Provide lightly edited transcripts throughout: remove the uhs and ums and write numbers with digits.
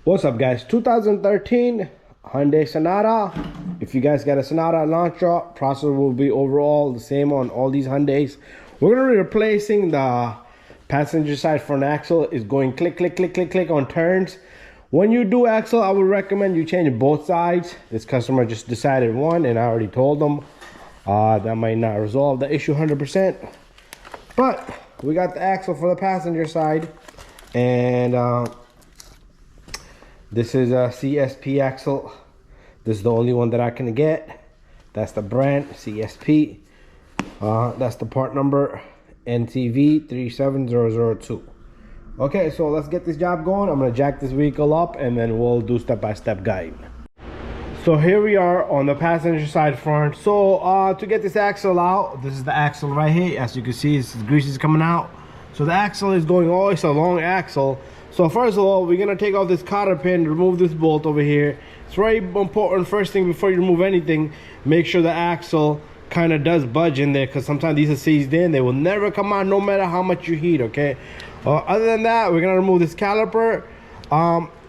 What's up, guys? 2013 Hyundai Sonata. If you guys got a Sonata launcher, processor will be overall the same on all these Hyundais. We're gonna be replacing the passenger side front axle. Is going click click click click click on turns. When you do axle, I would recommend you change both sides. This customer just decided one, and I already told them that might not resolve the issue 100%. But we got the axle for the passenger side, and this is a CSP axle. This is the only one that I can get. That's the brand, CSP. That's the part number, NTV 37002. Okay, so let's get this job going. I'm gonna jack this vehicle up and then we'll do step-by-step guide. So here we are on the passenger side front. So to get this axle out, this is the axle right here. As you can see, this grease is coming out. So the axle is going all, it's a long axle. So first of all, we're gonna take off this cotter pin, remove this bolt over here. It's very important, first thing before you remove anything, make sure the axle kind of does budge in there, because sometimes these are seized in, they will never come out no matter how much you heat, okay? Other than that, we're gonna remove this caliper.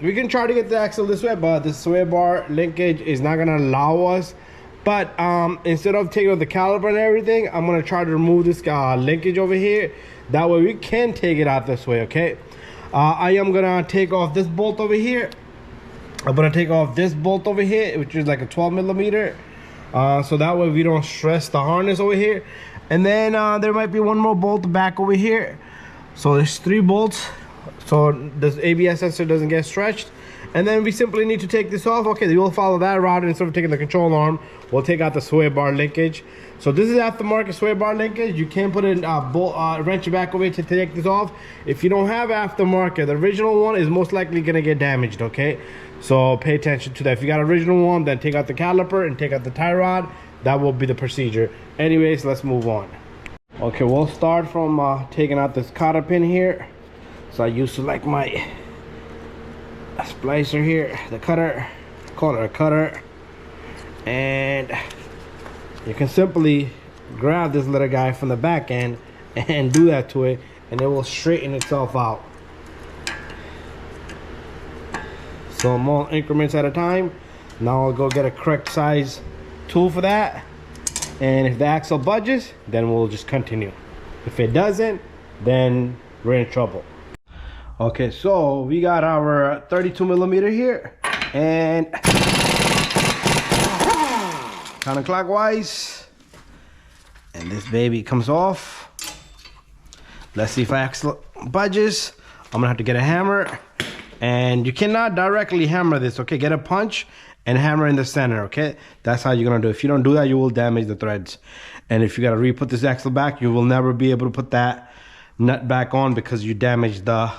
We can try to get the axle this way, but the sway bar linkage is not gonna allow us. But instead of taking off the caliper and everything, I'm gonna try to remove this linkage over here. That way we can take it out this way, okay? I am gonna take off this bolt over here. I'm gonna take off this bolt over here, which is like a 12 millimeter. So that way we don't stress the harness over here. And then there might be one more bolt back over here. So there's 3 bolts. So this ABS sensor doesn't get stretched. And then we simply need to take this off. Okay, you'll follow that route. Instead of taking the control arm, we'll take out the sway bar linkage. So this is aftermarket sway bar linkage. You can put in a wrench back over to take this off. If you don't have aftermarket, the original one is most likely gonna get damaged, okay? So pay attention to that. If you got original one, then take out the caliper and take out the tie rod. That will be the procedure. Anyways, let's move on. Okay, we'll start from taking out this cotter pin here. So I used to like my splicer here, the cutter, call it a cutter, and you can simply grab this little guy from the back end and do that to it, and it will straighten itself out. So more increments at a time. Now I'll go get a correct size tool for that, and if the axle budges, then we'll just continue. If it doesn't, then we're in trouble. Okay, so we got our 32 millimeter here, and counterclockwise, and this baby comes off. Let's see if axle budges. I'm gonna have to get a hammer, and you cannot directly hammer this, okay? Get a punch and hammer in the center, okay? That's how you're gonna do it. If you don't do that, you will damage the threads. And if you gotta re-put this axle back, you will never be able to put that nut back on because you damaged the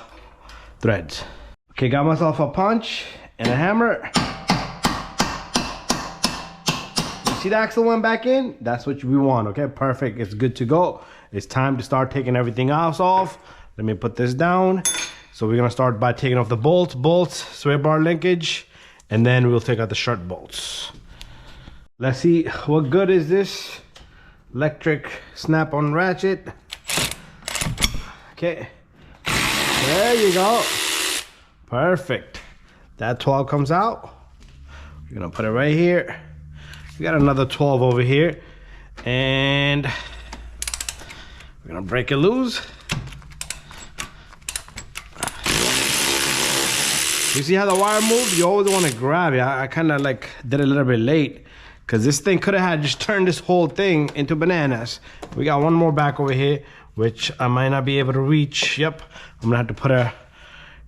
threads. Okay, got myself a punch and a hammer. You see the axle went back in? That's what we want, okay? Perfect, it's good to go. It's time to start taking everything else off. Let me put this down. So we're gonna start by taking off the bolts, sway bar linkage, and then we'll take out the strut bolts. Let's see, what good is this electric snap-on ratchet? Okay. There you go. Perfect. That 12 comes out. We're gonna put it right here. We got another 12 over here. And we're gonna break it loose. You see how the wire moves? You always wanna grab it. I kinda like did it a little bit late, because this thing could have had just turned this whole thing into bananas. We got one more back over here, which I might not be able to reach. Yep, I'm gonna have to put a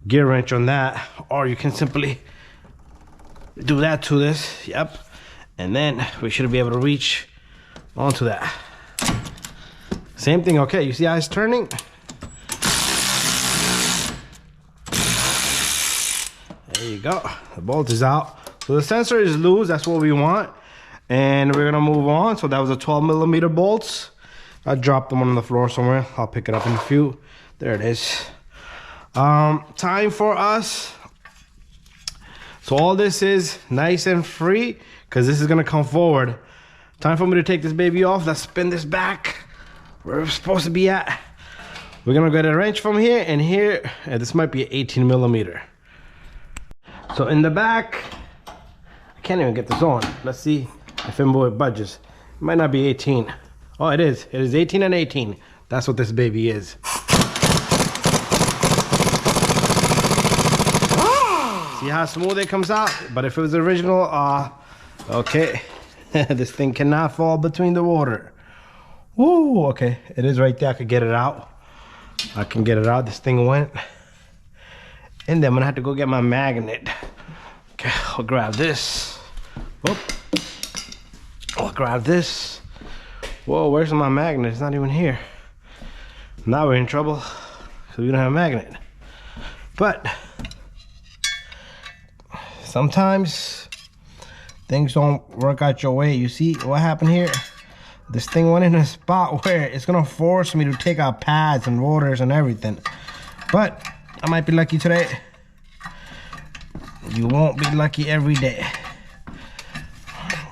gear wrench on that, or you can simply do that to this. Yep, and then we should be able to reach onto that. Same thing, okay, you see how it's turning? There you go, the bolt is out. So the sensor is loose, that's what we want. And we're gonna move on. So that was a 12 millimeter bolts. I dropped them on the floor somewhere. I'll pick it up in a few. There it is. Time for us. So all this is nice and free, because this is gonna come forward. Time for me to take this baby off. Let's spin this back where we're supposed to be at. We're gonna get a wrench from here and here, and this might be 18 millimeter. So in the back, I can't even get this on. Let's see if it budges. It might not be 18. Oh, it is. It is 18 and 18. That's what this baby is. See how smooth it comes out? But if it was original, okay. This thing cannot fall between the water. Woo, okay. It is right there. I could get it out. I can get it out. This thing went. And then I'm gonna have to go get my magnet. Okay, I'll grab this. Whoop. I'll grab this. Whoa, where's my magnet? It's not even here. Now we're in trouble because we don't have a magnet. But sometimes things don't work out your way. You see what happened here? This thing went in a spot where it's gonna force me to take out pads and rotors and everything. But I might be lucky today. You won't be lucky every day.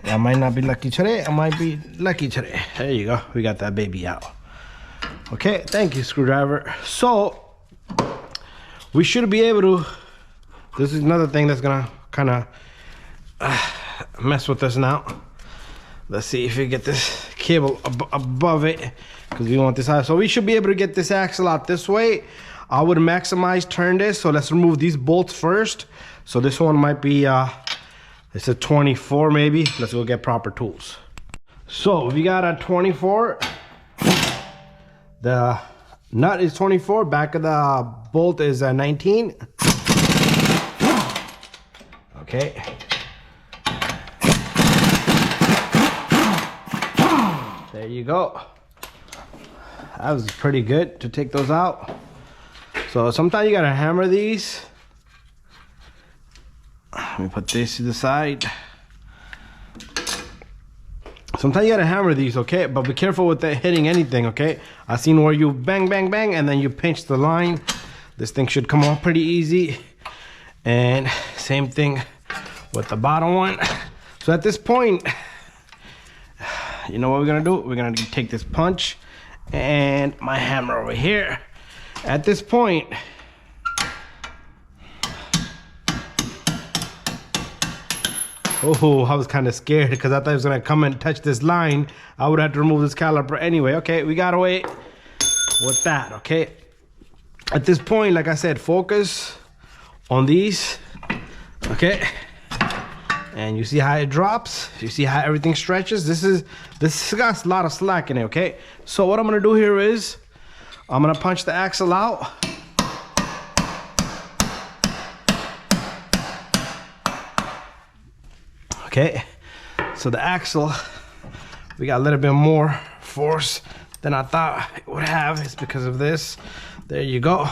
I might not be lucky today. I might be lucky today. There you go. We got that baby out. Okay, thank you, screwdriver. So we should be able to. This is another thing that's gonna kind of mess with us now. Let's see if we get this cable above it, because we want this high. So we should be able to get this axle out this way. I would maximize turn this. So let's remove these bolts first. So this one might be it's a 24 maybe. Let's go get proper tools. So we got a 24. The nut is 24. Back of the bolt is a 19. Okay. There you go. That was pretty good to take those out. So sometimes you gotta hammer these. Let me put this to the side. Sometimes you gotta hammer these, okay? But be careful with that hitting anything, okay? I've seen where you bang, bang, bang, and then you pinch the line. This thing should come off pretty easy. And same thing with the bottom one. So at this point, you know what we're gonna do? We're gonna take this punch and my hammer over here. At this point, oh, I was kind of scared because I thought it was gonna come and touch this line. I would have to remove this caliper anyway. Okay, we got away with that, okay? At this point, like I said, focus on these, okay? And you see how it drops? You see how everything stretches? This got a lot of slack in it, okay? So what I'm gonna do here is, I'm gonna punch the axle out. Okay, so the axle, we got a little bit more force than I thought it would have. It's because of this. There you go.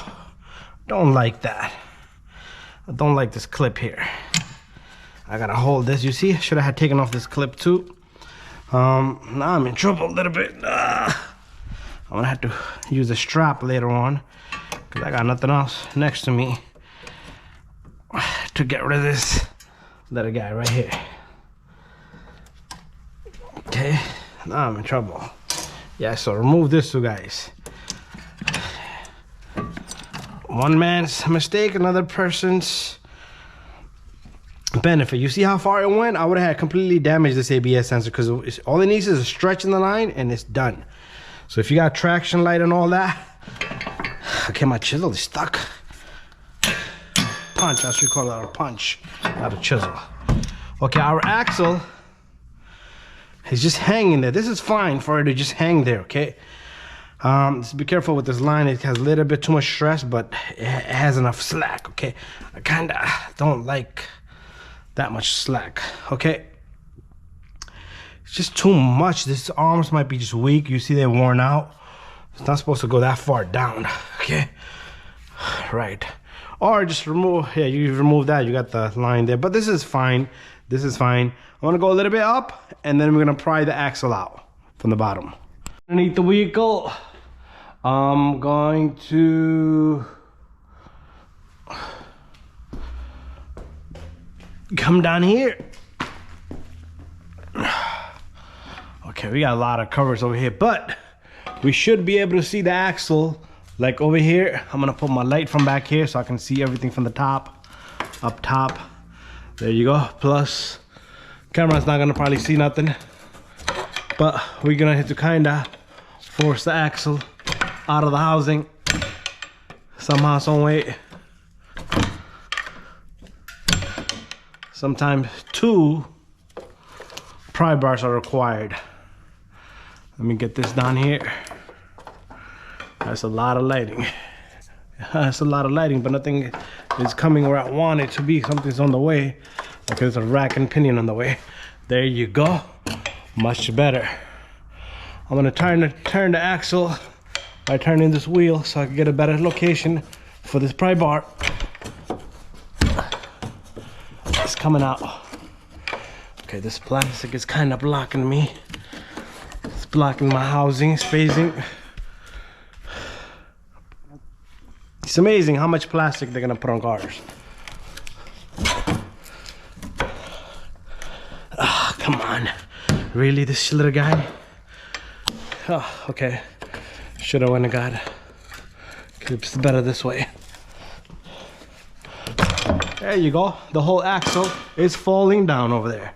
Don't like that. I don't like this clip here. I gotta hold this. You see, should have had taken off this clip too. Now I'm in trouble a little bit. I'm gonna have to use a strap later on because I got nothing else next to me to get rid of this little guy right here. Okay, now I'm in trouble. Yeah, so remove this two guys. One man's mistake, another person's benefit. You see how far it went? I would have had completely damaged this ABS sensor because all it needs is a stretch in the line and it's done. So if you got traction light and all that, okay, my chisel is stuck. Punch, I should call it a punch, not a chisel. Okay, our axle is just hanging there. This is fine for it to just hang there, okay? Just be careful with this line. It has a little bit too much stress, but it has enough slack, okay? I kinda don't like that much slack, okay? It's just too much. This arms might be just weak. You see they're worn out. It's not supposed to go that far down, okay? Right. Or just remove, yeah, you remove that. You got the line there, but this is fine. This is fine. I'm gonna go a little bit up and then we're gonna pry the axle out from the bottom. Underneath the vehicle, I'm going to come down here. Okay, we got a lot of covers over here, but we should be able to see the axle like over here. I'm gonna put my light from back here so I can see everything from the top, up top. There you go. Plus, camera's not gonna probably see nothing, but we're gonna have to kinda force the axle out of the housing somehow, some way. Sometimes 2 pry bars are required. Let me get this down here. That's a lot of lighting. That's a lot of lighting, but nothing is coming where I want it to be. Something's on the way. Like there's a rack and pinion on the way. There you go. Much better. I'm gonna turn the axle by turning this wheel so I can get a better location for this pry bar. It's coming out. Okay, this plastic is kind of blocking me. It's blocking my housing, spacing. It's amazing how much plastic they're gonna put on cars. Ah, come on. Really, this little guy? Oh, okay. Should've went and got it. It's better this way. There you go. The whole axle is falling down over there.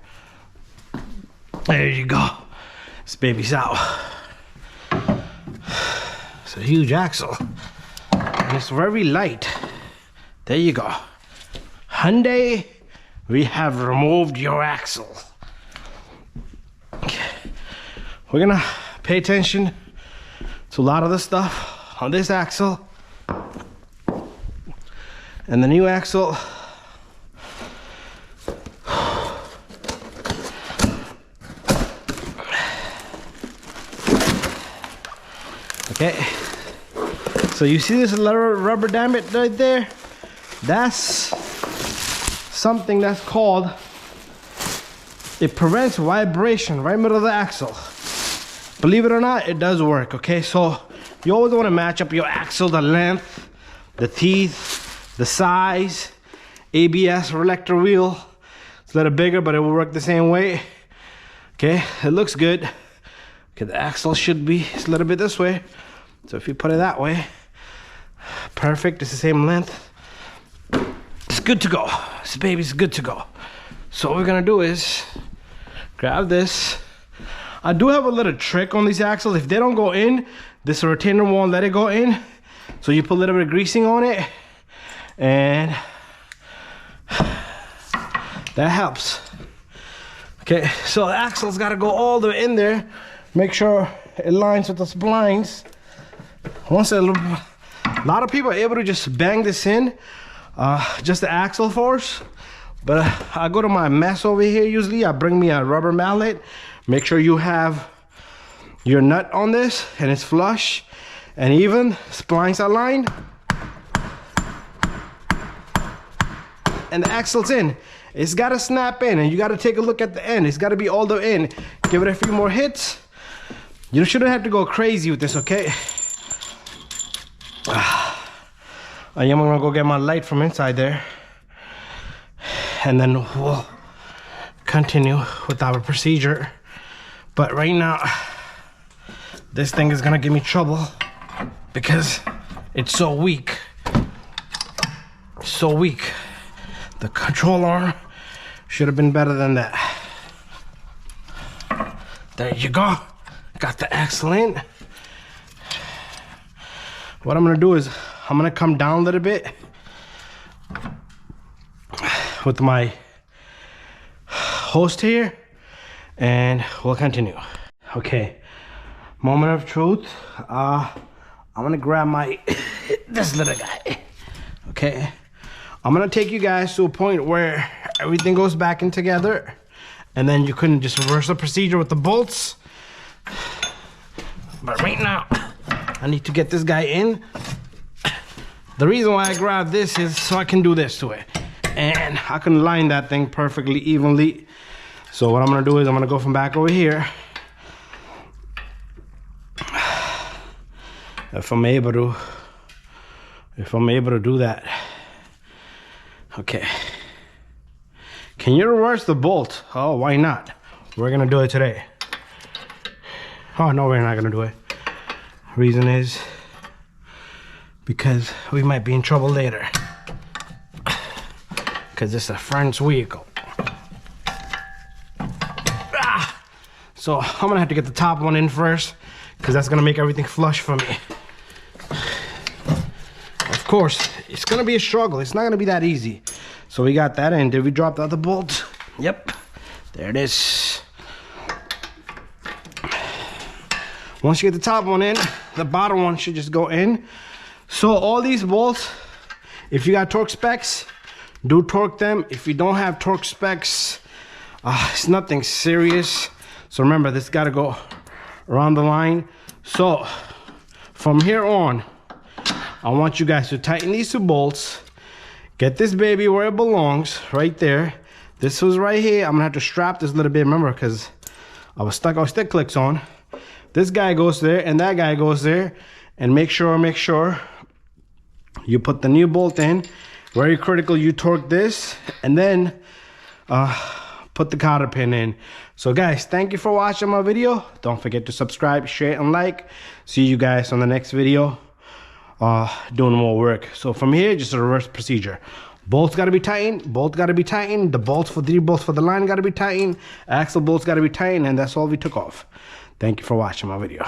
There you go. This baby's out. It's a huge axle. And it's very light. There you go. Hyundai, we have removed your axle. We're gonna pay attention to a lot of the stuff on this axle and the new axle. Okay, so you see this little rubber damage right there? That's something that's called, it prevents vibration right in the middle of the axle. Believe it or not, it does work, okay? So you always want to match up your axle, the length, the teeth, the size. ABS reflector wheel, it's a little bigger, but it will work the same way. Okay, it looks good. Okay, the axle should be a little bit this way. So if you put it that way, perfect, it's the same length. It's good to go. This baby's good to go. So what we're gonna do is grab this. I do have a little trick on these axles. If they don't go in, this retainer won't let it go in. So you put a little bit of greasing on it, and that helps. Okay, so the axle's gotta go all the way in there. Make sure it lines with the splines. Once a lot of people are able to just bang this in, just the axle force. But I go to my mess over here usually. I bring me a rubber mallet. Make sure you have your nut on this and it's flush and even, splines are lined. And the axle's in. It's gotta snap in, and you gotta take a look at the end. It's gotta be all the way in. Give it a few more hits. You shouldn't have to go crazy with this, okay? I am gonna go get my light from inside there, and then we'll continue with our procedure. But right now, this thing is gonna give me trouble because it's so weak. So weak. The control arm should have been better than that. There you go. Got the axle in. What I'm gonna do is I'm gonna come down a little bit with my host here, and we'll continue. Okay, moment of truth. I'm gonna grab my this little guy. Okay, I'm gonna take you guys to a point where everything goes back in together, and then you couldn't just reverse the procedure with the bolts. But right now, I need to get this guy in. The reason why I grabbed this is so I can do this to it, and I can line that thing perfectly evenly. So what I'm gonna do is I'm gonna go from back over here. If I'm able to do that. Okay. Can you reverse the bolt? Oh, why not? We're gonna do it today. Oh no, we're not gonna do it. Reason is because we might be in trouble later. because it's a friend's vehicle. So I'm gonna have to get the top one in first, because that's gonna make everything flush for me. Of course, it's gonna be a struggle. It's not gonna be that easy. So we got that in. Did we drop the other bolt? Yep, there it is. Once you get the top one in, the bottom one should just go in. So all these bolts, if you got torque specs, do torque them. If you don't have torque specs, it's nothing serious. So remember, this got to go around the line. So from here on, I want you guys to tighten these two bolts. Get this baby where it belongs, right there. This was right here. I'm gonna have to strap this a little bit, remember, because I was stuck with stick clicks on. This guy goes there and that guy goes there. And make sure you put the new bolt in. Very critical, you torque this and then put the cotter pin in. So guys, thank you for watching my video. Don't forget to subscribe, share, and like. See you guys on the next video, doing more work. So from here, just a reverse procedure. Bolts got to be tightened, bolt got to be tightened, the bolts for 3 bolts for the line got to be tightened, axle bolts got to be tightened, and that's all we took off. Thank you for watching my video.